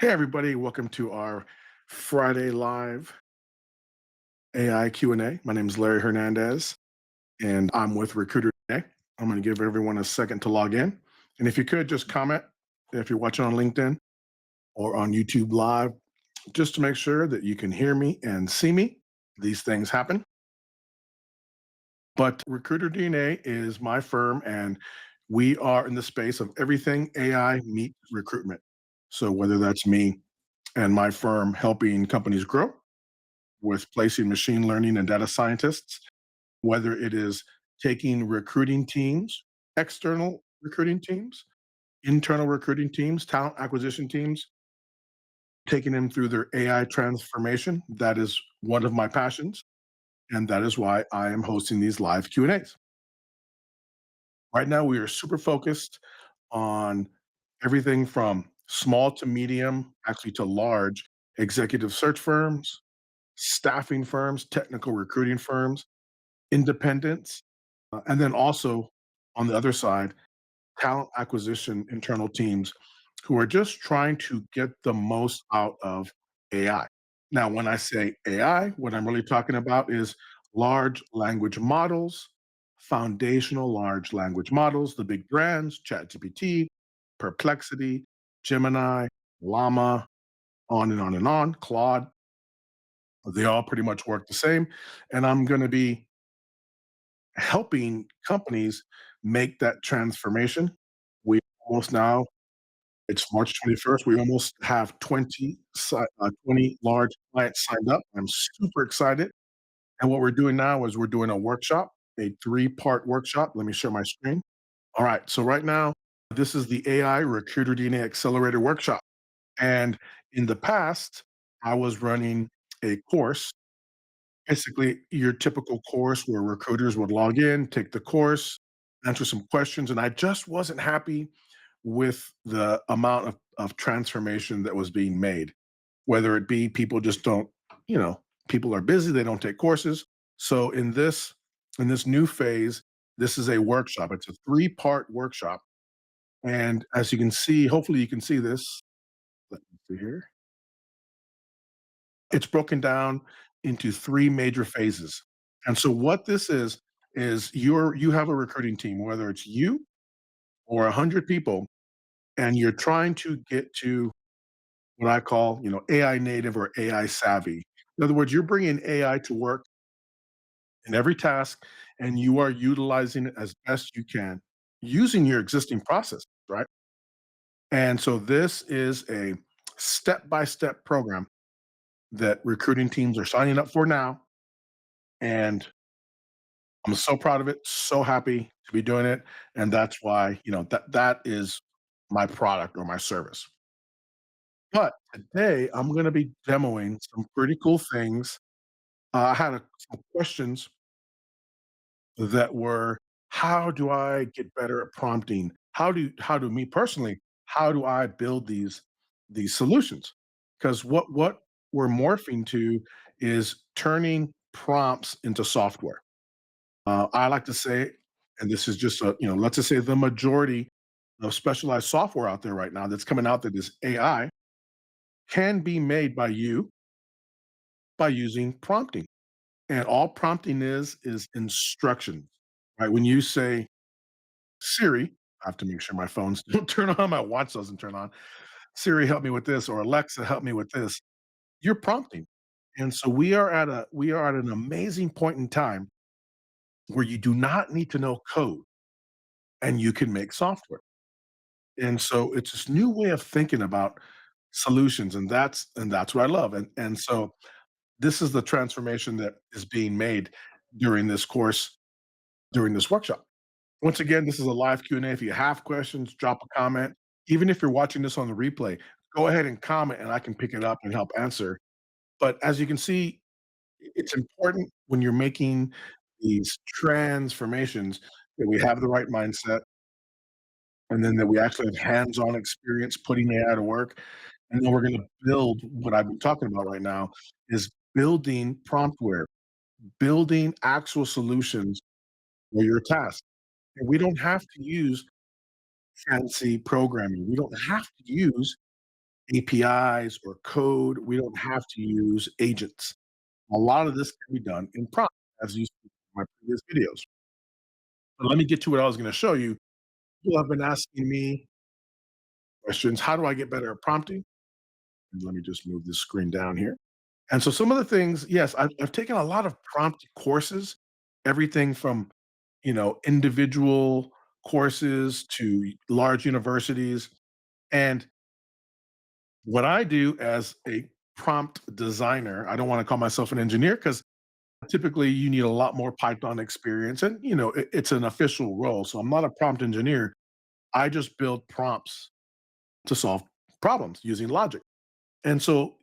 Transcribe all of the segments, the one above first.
Hey, everybody, welcome to our Friday Live AI Q&A. My name is Larry Hernandez, and I'm with Recruiter today. I'm going to give everyone a second to log in. And if you could just comment if you're watching on LinkedIn or on YouTube Live, just to make sure that you can hear me and see me. These things happen. But Recruiter DNA is my firm, and we are in the space of everything AI meets recruitment. So whether that's me and my firm helping companies grow, with placing machine learning and data scientists, whether it is taking recruiting teams, external recruiting teams, internal recruiting teams, talent acquisition teams, taking them through their AI transformation. That is one of my passions, and that is why I am hosting these live Q&As. Right now, we are super focused on everything from small to medium, actually to large executive search firms, staffing firms, technical recruiting firms, independents, and then also on the other side, talent acquisition internal teams who are just trying to get the most out of AI. Now, when I say AI, what I'm really talking about is large language models, foundational large language models, the big brands, Chat GPT, Perplexity, Gemini, Llama, on and on and on, Claude. They all pretty much work the same. And I'm going to be helping companies make that transformation. We almost now, it's March 21st. We almost have 20 large clients signed up. I'm super excited. And what we're doing now is we're doing a workshop, a three-part workshop. Let me share my screen. All right. So right now, this is the AI Recruiter DNA Accelerator Workshop. And in the past, I was running a course, basically your typical course where recruiters would log in, take the course, answer some questions, and I just wasn't happy with the amount of transformation that was being made. Whether it be people just don't, people are busy, they don't take courses. So in this new phase, this is a workshop. It's a three-part workshop. And as you can see, hopefully you can see this. Let me see here. It's broken down into three major phases. And so what this is you have a recruiting team, whether it's you or 100 people, and you're trying to get to what I call, AI native or AI savvy. In other words, you're bringing AI to work in every task, and you are utilizing it as best you can using your existing process, right? And so this is a step-by-step program that recruiting teams are signing up for now, and I'm so proud of it, so happy to be doing it, and that's why, that is my product or my service. But today, I'm gonna be demoing some pretty cool things. I had some questions that were, "How do I get better at prompting? How do me personally, how do I build these solutions?" Because what we're morphing to is turning prompts into software. I like to say, and this is just let's just say the majority of specialized software out there right now that's coming out that is AI can be made by you by using prompting. And all prompting is instructions, right? When you say, Siri, I have to make sure my phones don't turn on, my watch doesn't turn on. Siri, help me with this, or Alexa, help me with this. You're prompting. And so we are at an amazing point in time where you do not need to know code and you can make software. And so it's this new way of thinking about solutions, and that's what I love. And so this is the transformation that is being made during this course, during this workshop. Once again, this is a live Q&A. If you have questions, drop a comment. Even if you're watching this on the replay, go ahead and comment and I can pick it up and help answer. But as you can see, it's important when you're making these transformations that we have the right mindset, and then that we actually have hands-on experience putting AI to work. And then we're gonna build what I've been talking about right now is building promptware, building actual solutions for your task. And we don't have to use fancy programming. We don't have to use APIs or code. We don't have to use agents. A lot of this can be done in prompt, as you see in my previous videos. But let me get to what I was gonna show you. People have been asking me questions. How do I get better at prompting? And let me just move this screen down here. And so some of the things, yes, I've taken a lot of prompt courses, everything from, individual courses to large universities. And what I do as a prompt designer, I don't want to call myself an engineer because typically you need a lot more Python experience. And, it's an official role. So I'm not a prompt engineer. I just build prompts to solve problems using logic. And so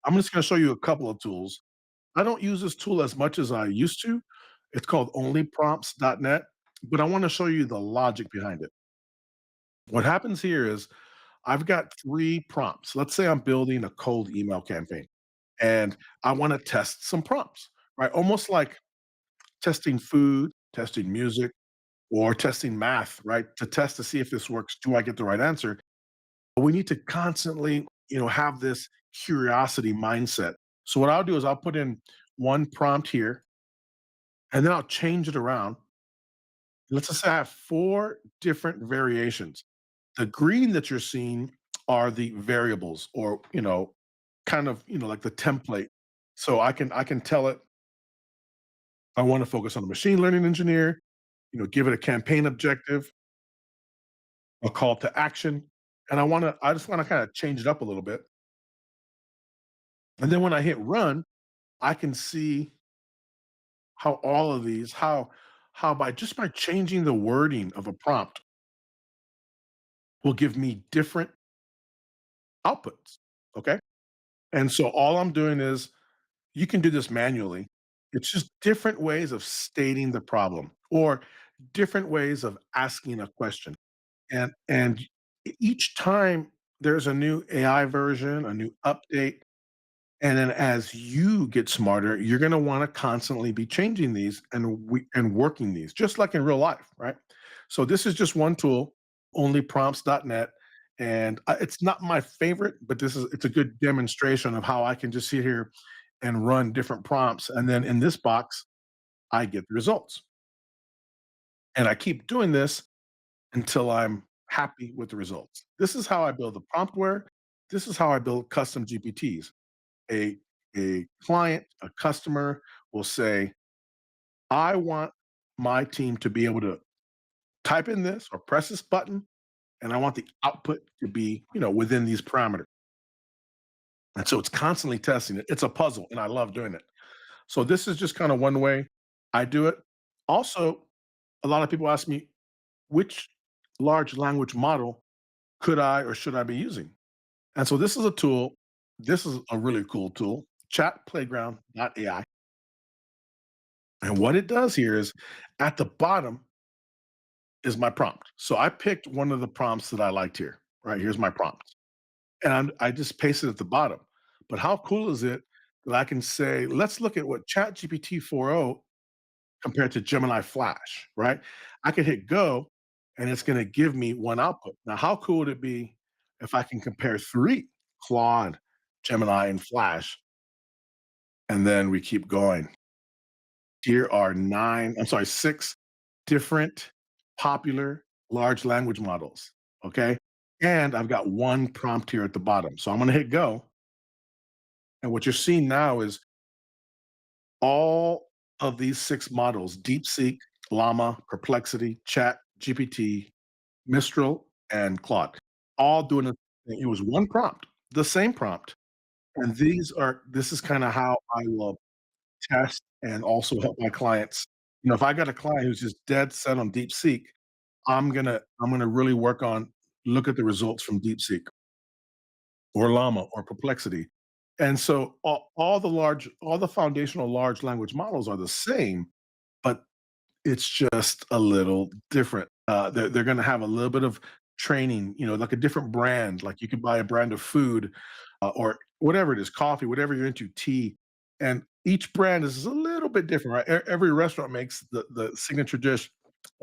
I'm just going to show you a couple of tools. I don't use this tool as much as I used to. It's called onlyprompts.net, but I want to show you the logic behind it. What happens here is I've got 3 prompts. Let's say I'm building a cold email campaign and I want to test some prompts, right? Almost like testing food, testing music, or testing math, right? To test to see if this works. Do I get the right answer? We need to constantly, have this curiosity mindset. So what I'll do is I'll put in one prompt here and then I'll change it around. Let's just say I have 4 different variations. The green that you're seeing are the variables or, kind of, like the template. So I can tell it I want to focus on a machine learning engineer, give it a campaign objective, a call to action, and I just want to kind of change it up a little bit. And then when I hit run, I can see how all of these how by changing the wording of a prompt will give me different outputs, okay? And so all I'm doing is you can do this manually. It's just different ways of stating the problem or different ways of asking a question. And each time there's a new AI version, a new update, and then as you get smarter, you're gonna wanna constantly be changing these and working these, just like in real life, right? So this is just one tool, onlyprompts.net, and it's not my favorite, but it's a good demonstration of how I can just sit here and run different prompts, and then in this box, I get the results. And I keep doing this until I'm happy with the results. This is how I build the promptware. This is how I build custom GPTs. A a client, a customer will say, "I want my team to be able to type in this or press this button, and I want the output to be, within these parameters." And so it's constantly testing it. It's a puzzle, and I love doing it. So this is just kind of one way I do it. Also, a lot of people ask me, which large language model could I or should I be using? And so this is a tool. This is a really cool tool, chatplayground.ai. And what it does here is at the bottom is my prompt. So I picked one of the prompts that I liked here. Right, here's my prompt. And I just pasted at the bottom. But how cool is it that I can say, let's look at what Chat GPT 4.0 compared to Gemini Flash, right? I can hit go and it's going to give me one output. Now, how cool would it be if I can compare 3 Claude, Gemini, and Flash, and then we keep going? Here are 6 different popular large language models. Okay. And I've got one prompt here at the bottom. So I'm going to hit go. And what you're seeing now is all of these 6 models, DeepSeek, Llama, Perplexity, Chat, GPT, Mistral, and Claude, all doing it was one prompt, the same prompt. And this is kind of how I will test and also help my clients. If I got a client who's just dead set on DeepSeek, I'm gonna really work on look at the results from DeepSeek or Llama or Perplexity. And so all the foundational large language models are the same, but it's just a little different. They're gonna have a little bit of training, like a different brand. Like you could buy a brand of food, or whatever it is, coffee, whatever you're into, tea, and each brand is a little bit different, right? Every restaurant makes the signature dish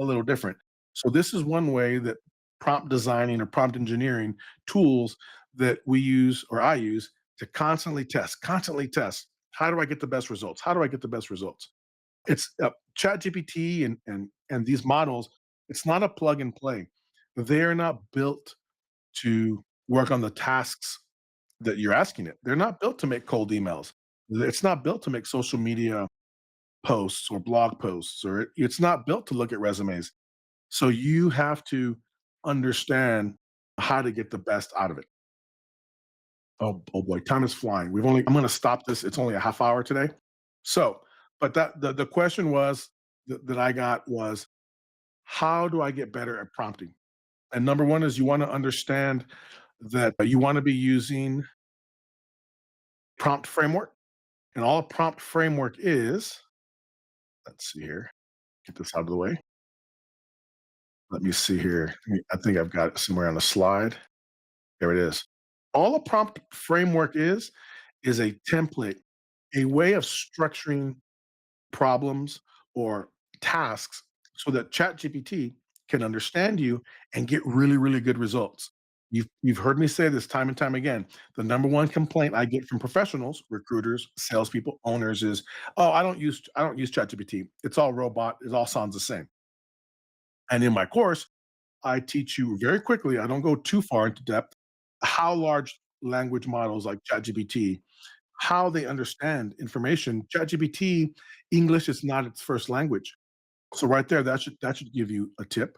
a little different. So this is one way that prompt designing or prompt engineering tools that we use or I use to constantly test, constantly test. How do I get the best results? How do I get the best results? It's Chat GPT and these models. It's not a plug and play. They are not built to work on the tasks that you're asking it. They're not built to make cold emails. It's not built to make social media posts or blog posts, or it's not built to look at resumes. So you have to understand how to get the best out of it. Oh boy, time is flying. I'm going to stop this. It's only a half hour today. So, but the question was that I got was, how do I get better at prompting? And number one is you want to understand that you want to be using prompt framework. And all a prompt framework is, let's see here, get this out of the way. Let me see here. I think I've got it somewhere on the slide. There it is. All a prompt framework is a template, a way of structuring problems or tasks so that ChatGPT can understand you and get really, really good results. You've heard me say this time and time again. The number one complaint I get from professionals, recruiters, salespeople, owners is, "Oh, I don't use ChatGPT. It's all robot. It all sounds the same." And in my course, I teach you very quickly. I don't go too far into depth how large language models like ChatGPT how they understand information. ChatGPT, English is not its first language. So right there, that should give you a tip.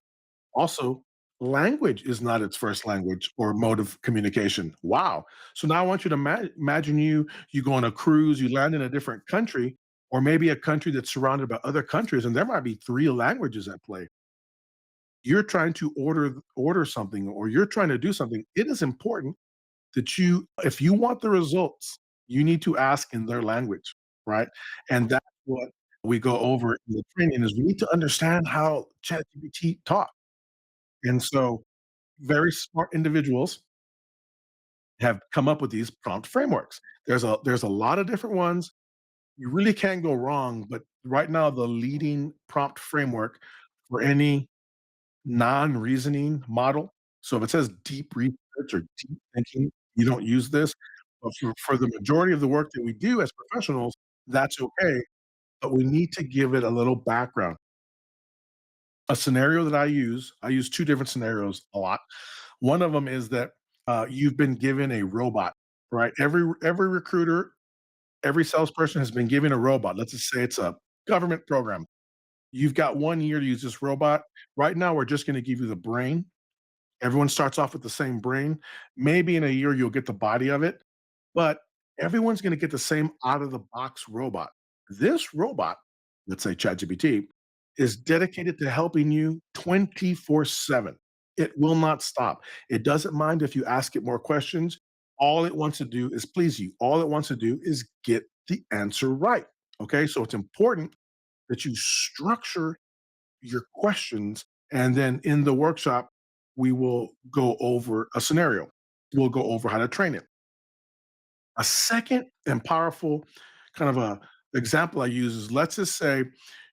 Also, language is not its first language or mode of communication. Wow. So now I want you to imagine you go on a cruise, you land in a different country, or maybe a country that's surrounded by other countries, and there might be three languages at play. You're trying to order something or you're trying to do something. It is important that you if you want the results, you need to ask in their language, right? And that's what we go over in the training is we need to understand how ChatGPT talk. And so very smart individuals have come up with these prompt frameworks. There's a lot of different ones. You really can't go wrong, but right now the leading prompt framework for any non-reasoning model. So if it says deep research or deep thinking, you don't use this. But for the majority of the work that we do as professionals, that's okay. But we need to give it a little background. A scenario that I use two different scenarios a lot. One of them is that you've been given a robot, right? Every recruiter, every salesperson has been given a robot. Let's just say it's a government program. You've got 1 year to use this robot. Right now, we're just going to give you the brain. Everyone starts off with the same brain. Maybe in a year you'll get the body of it, but everyone's gonna get the same out of the box robot. This robot, let's say ChatGPT, is dedicated to helping you 24/7. It will not stop. It doesn't mind if you ask it more questions. All it wants to do is please you. All it wants to do is get the answer right. Okay, so it's important that you structure your questions. And then in the workshop, we will go over a scenario. We'll go over how to train it. A second and powerful kind of a example I use is let's just say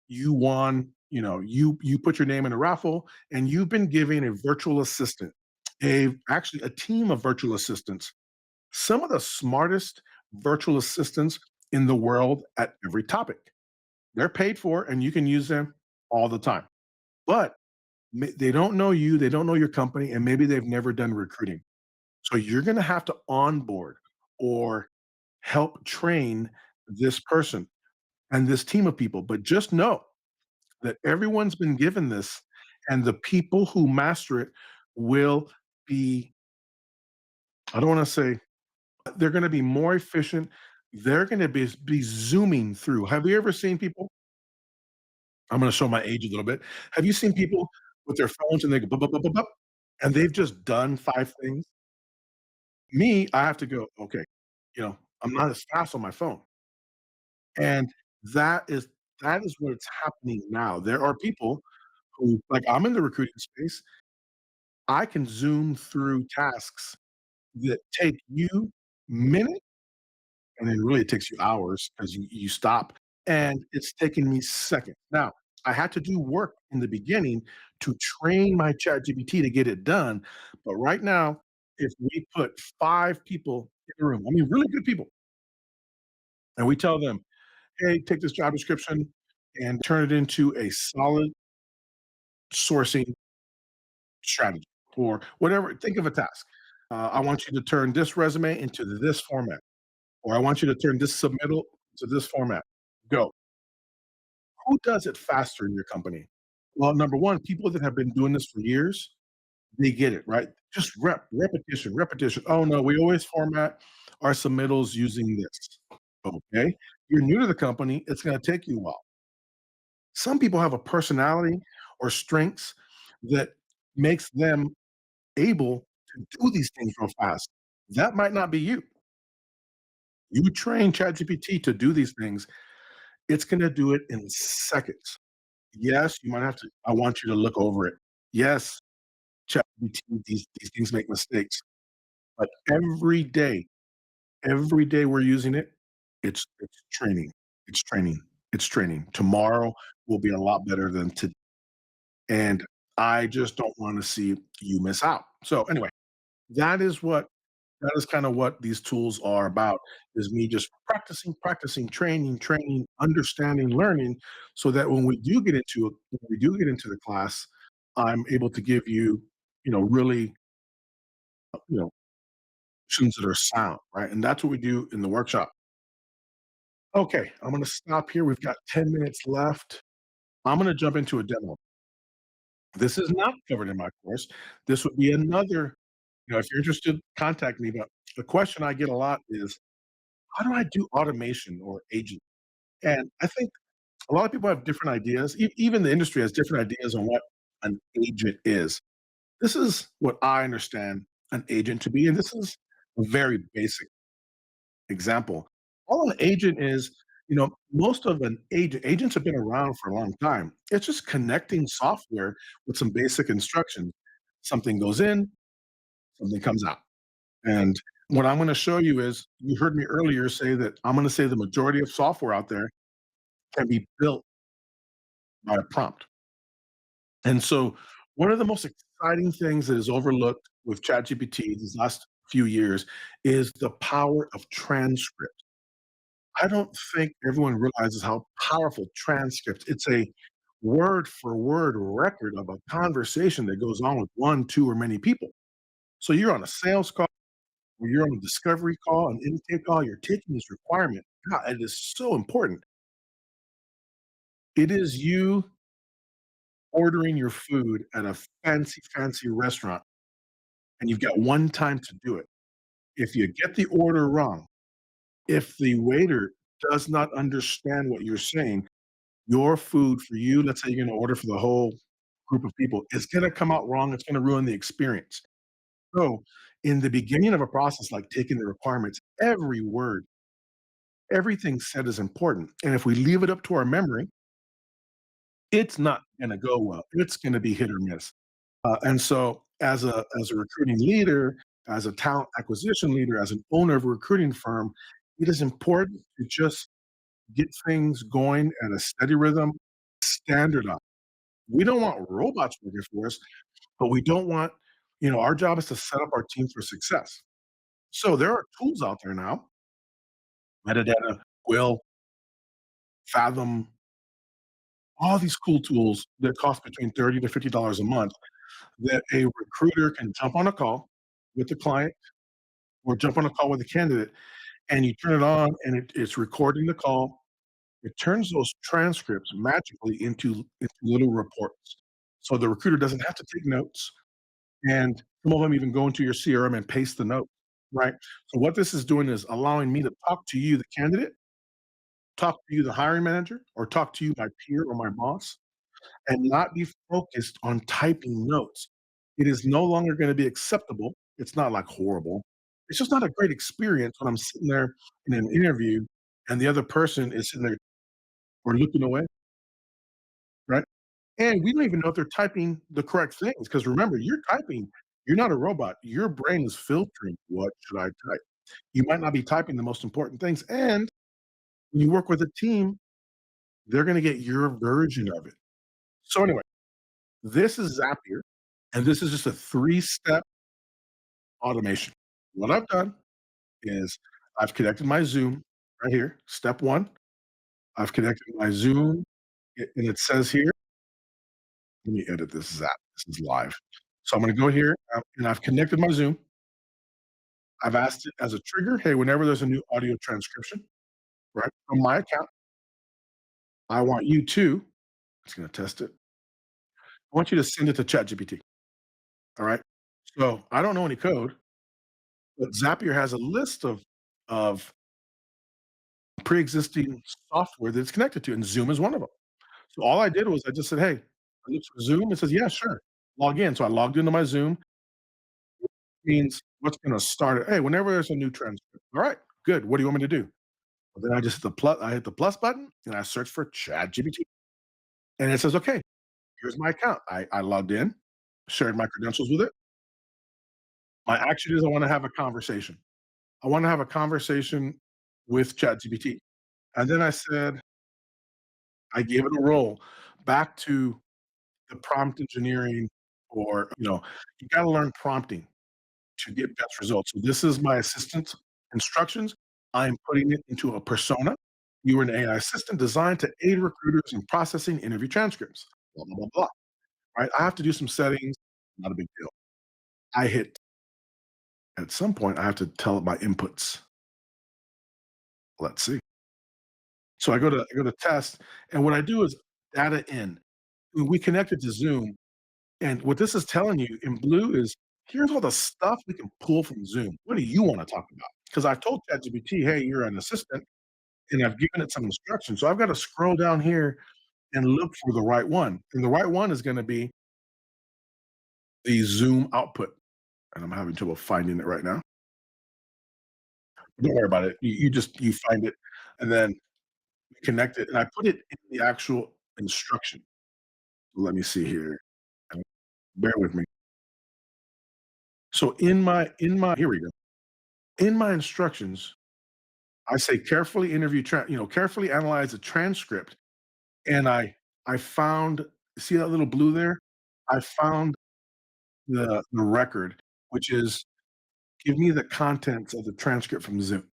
you won, you put your name in a raffle and you've been given a virtual assistant, actually a team of virtual assistants, some of the smartest virtual assistants in the world at every topic. They're paid for and you can use them all the time. But they don't know you, they don't know your company, and maybe they've never done recruiting. So you're gonna have to onboard or help train this person and this team of people. But just know that everyone's been given this, and the people who master it will be, I don't wanna say they're gonna be more efficient. They're gonna be zooming through. Have you ever seen people? I'm gonna show my age a little bit. Have you seen people with their phones and they go, "Bup, bup, bup, bup, bup," and they've just done 5 things? Me, I have to go, "Okay, I'm not as fast on my phone." And that is that is what's happening now. There are people who like, I'm in the recruiting space, I can zoom through tasks that take you minutes, and then really it takes you hours because you stop, and it's taking me seconds. Now, I had to do work in the beginning to train my ChatGPT to get it done, but right now, if we put 5 people in the room, I mean, really good people, and we tell them, "Hey, take this job description and turn it into a solid sourcing strategy," or whatever. Think of a task. I want you to turn this resume into this format, or I want you to turn this submittal to this format. Go. Who does it faster in your company? Well, number one, people that have been doing this for years, they get it, right? Just repetition, repetition. Oh no, we always format our submittals using this. Okay. You're new to the company, it's going to take you a while. Some people have a personality or strengths that makes them able to do these things real fast. That might not be you. You train ChatGPT to do these things, it's going to do it in seconds. Yes, you might have to. I want you to look over it. Yes, ChatGPT, these things make mistakes, but every day we're using it, it's training, it's training, it's training. Tomorrow will be a lot better than today, and I just don't wanna see you miss out. So, anyway, that is what that is kinda what these tools are about, is me just practicing, practicing, training, training, understanding, learning, so that when we do get into the class, I'm able to give you, really, you know, solutions that are sound, right? And that's what we do in the workshop. Okay, I'm gonna stop here. We've got 10 minutes left. I'm gonna jump into a demo. This is not covered in my course. This would be another, if you're interested, contact me. But the question I get a lot is, how do I do automation or agent? And I think a lot of people have different ideas. Even the industry has different ideas on what an agent is. This is what I understand an agent to be, and this is a very basic example. All an agent is, most of an agents have been around for a long time. It's just connecting software with some basic instructions. Something goes in, something comes out. And what I'm going to show you is, you heard me earlier say that I'm going to say the majority of software out there can be built by a prompt. And so, one of the most exciting things that is overlooked with ChatGPT these last few years is the power of transcript. I don't think everyone realizes how powerful transcripts. It's a word for word record of a conversation that goes on with one, two, or many people. So you're on a sales call, or you're on a discovery call, an intake call, you're taking this requirement. God, it is so important. It is you ordering your food at a fancy, fancy restaurant, and you've got one time to do it. If you get the order wrong, if the waiter does not understand what you're saying, your food for you, let's say you're gonna order for the whole group of people, it's gonna come out wrong, it's gonna ruin the experience. So, in the beginning of a process like taking the requirements, every word, everything said is important, and if we leave it up to our memory, it's not gonna go well. It's gonna be hit or miss. And so, as a recruiting leader, as a talent acquisition leader, as an owner of a recruiting firm, it is important to just get things going at a steady rhythm, standardize. We don't want robots working for us, but we don't want, our job is to set up our team for success. So there are tools out there now, Metadata, Quill, Fathom, all these cool tools that cost between $30 to $50 a month, that a recruiter can jump on a call with the client or jump on a call with a candidate, and you turn it on and it's recording the call. It turns those transcripts magically into little reports. So the recruiter doesn't have to take notes. And some of them even go into your CRM and paste the note, right? So what this is doing is allowing me to talk to you, the candidate, talk to you, the hiring manager, or talk to you, my peer or my boss, and not be focused on typing notes. It is no longer going to be acceptable. It's not like horrible. It's just not a great experience when I'm sitting there in an interview and the other person is sitting there or looking away, right? And we don't even know if they're typing the correct things, because remember, you're typing. You're not a robot. Your brain is filtering, "What should I type?" You might not be typing the most important things, and when you work with a team, they're gonna get your version of it. So anyway, this is Zapier, and this is just a three-step automation. What I've done is I've connected my Zoom right here, step 1. I've connected my Zoom, and it says here let me edit this Zap. This is live. So I'm gonna go here, and I've connected my Zoom. I've asked it as a trigger, "Hey, whenever there's a new audio transcription, right, from my account, I want you to" it's gonna test it. "I want you to send it to Chat GPT." Alright? So, I don't know any code, but Zapier has a list of pre-existing software that it's connected to, and Zoom is one of them. So all I did was I just said, "Hey," I looked for Zoom, it says, "Yeah, sure. Log in." So I logged into my Zoom, means what's gonna start it, "Hey, whenever there's a new transcript." "Alright, good. What do you want me to do?" Well, then I hit the plus button, and I searched for ChatGPT, and it says, "Okay, here's my account." I logged in, shared my credentials with it. My action is I wanna have a conversation. I wanna have a conversation with ChatGPT. And then I gave it a role back to the prompt engineering or, you gotta learn prompting to get best results. So this is my assistant instructions. I am putting it into a persona. You are an AI assistant designed to aid recruiters in processing interview transcripts. Blah, blah, blah, blah. Right? I have to do some settings. Not a big deal. I hit at some point I have to tell it my inputs. Let's see. So I go to test, and what I do is data in. We connected to Zoom, and what this is telling you in blue is here's all the stuff we can pull from Zoom. What do you want to talk about? Because I've told ChatGPT, hey, you're an assistant, and I've given it some instructions. So I've got to scroll down here and look for the right one. And the right one is going to be the Zoom output. And I'm having trouble finding it right now. Don't worry about it. You find it and then connect it. And I put it in the actual instruction. Let me see here. Bear with me. So in my here we go. In my instructions, I say carefully carefully analyze the transcript, and I found see that little blue there? I found the record, which is give me the contents of the transcript from Zoom.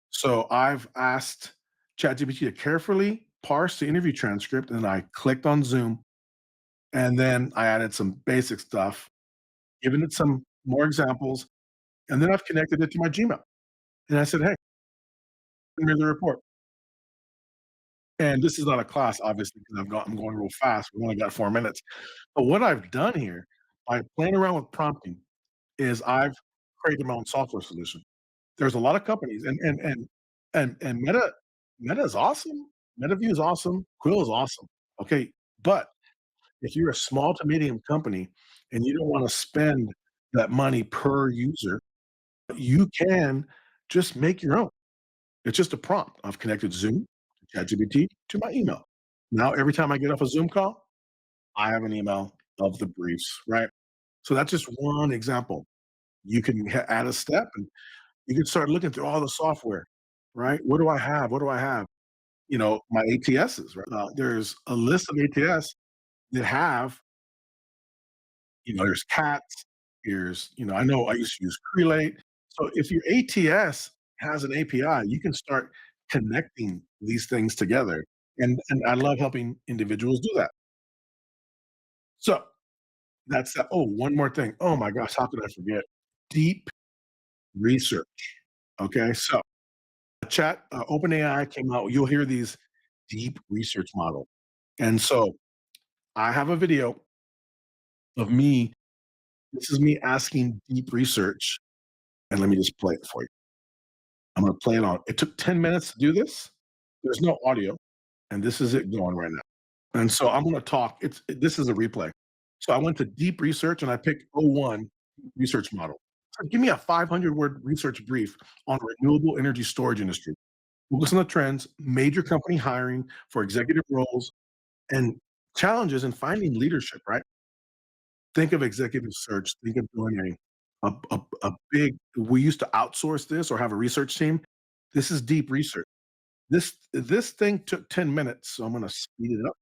So I've asked ChatGPT to carefully parse the interview transcript, and I clicked on Zoom, and then I added some basic stuff, given it some more examples, and then I've connected it to my Gmail. And I said, "Hey, send me the report." And this is not a class, obviously, because I'm going real fast. We've only got 4 minutes. But what I've done here, by playing around with prompting, is I've created my own software solution. There's a lot of companies and Meta is awesome. MetaView is awesome. Quill is awesome. Okay, but if you're a small to medium company and you don't wanna spend that money per user, you can just make your own. It's just a prompt. I've connected Zoom to ChatGPT to my email. Now, every time I get off a Zoom call, I have an email of the briefs, right? So that's just one example. You can add a step and you can start looking through all the software, right? What do I have? What do I have? My ATSs, right? There's a list of ATS that have, there's cats, I know I used to use Crelate. So if your ATS has an API, you can start connecting these things together. And I love helping individuals do that. So that's that. Oh, one more thing. Oh my gosh, how could I forget? Deep research. Okay. So OpenAI came out. You'll hear these deep research model. And so I have a video of me. This is me asking deep research. And let me just play it for you. I'm gonna play it on. It took 10 minutes to do this. There's no audio, and this is it going right now. And so I'm gonna talk. This is a replay. So I went to deep research and I picked O1 research model. So give me a 500-word research brief on renewable energy storage industry. Focus on the trends, major company hiring for executive roles, and challenges in finding leadership, right? Think of executive search. Think of doing a big we used to outsource this or have a research team. This is deep research. This thing took 10 minutes, so I'm gonna speed it up,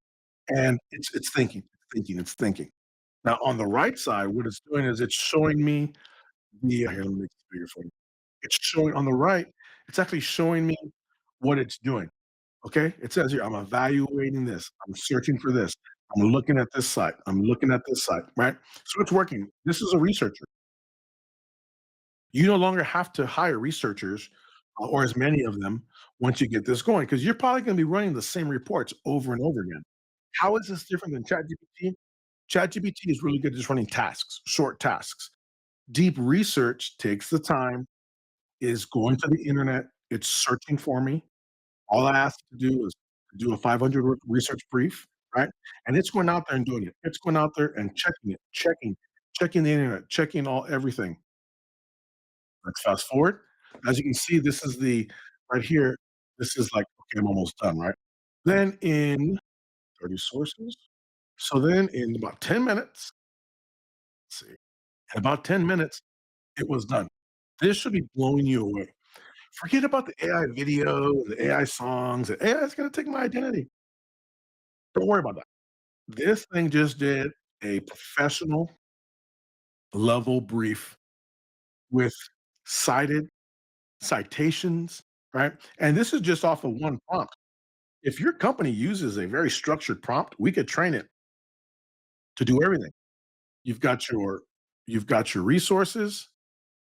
and it's thinking, it's thinking, it's thinking. Now on the right side, what it's doing is it's showing me here, let me make this bigger for you. It's showing on the right, it's actually showing me what it's doing. Okay? It says here, I'm evaluating this. I'm searching for this. I'm looking at this site. I'm looking at this site, right? So it's working. This is a researcher. You no longer have to hire researchers or as many of them once you get this going because you're probably going to be running the same reports over and over again. How is this different than ChatGPT? ChatGPT is really good at just running tasks, short tasks. Deep research takes the time, is going to the internet, it's searching for me. All I ask it to do is do a 500 research brief, right? And it's going out there and doing it. It's going out there and checking it, checking the internet, checking all everything. Let's fast forward. As you can see, this is the right here. This is like, okay, I'm almost done, right? Then in 30 sources. So then in about 10 minutes, let's see, in about 10 minutes, it was done. This should be blowing you away. Forget about the AI video, the AI songs. The AI is going to take my identity. Don't worry about that. This thing just did a professional level brief with cited citations, right? And this is just off of one prompt. If your company uses a very structured prompt, we could train it to do everything. You've got your you've got your resources.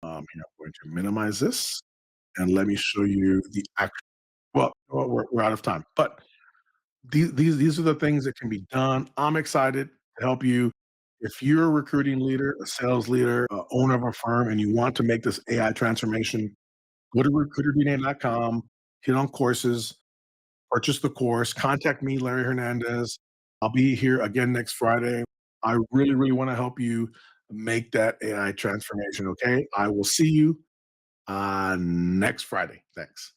Here, I'm going to minimize this and let me show you the act. Well, we're out of time, but these are the things that can be done. I'm excited to help you. If you're a recruiting leader, a sales leader, owner of a firm, and you want to make this AI transformation, go to recruiterdna.com, hit on courses, purchase the course, contact me, Larry Hernandez. I'll be here again next Friday. I really, really want to help you make that AI transformation. Okay. I will see you next Friday. Thanks.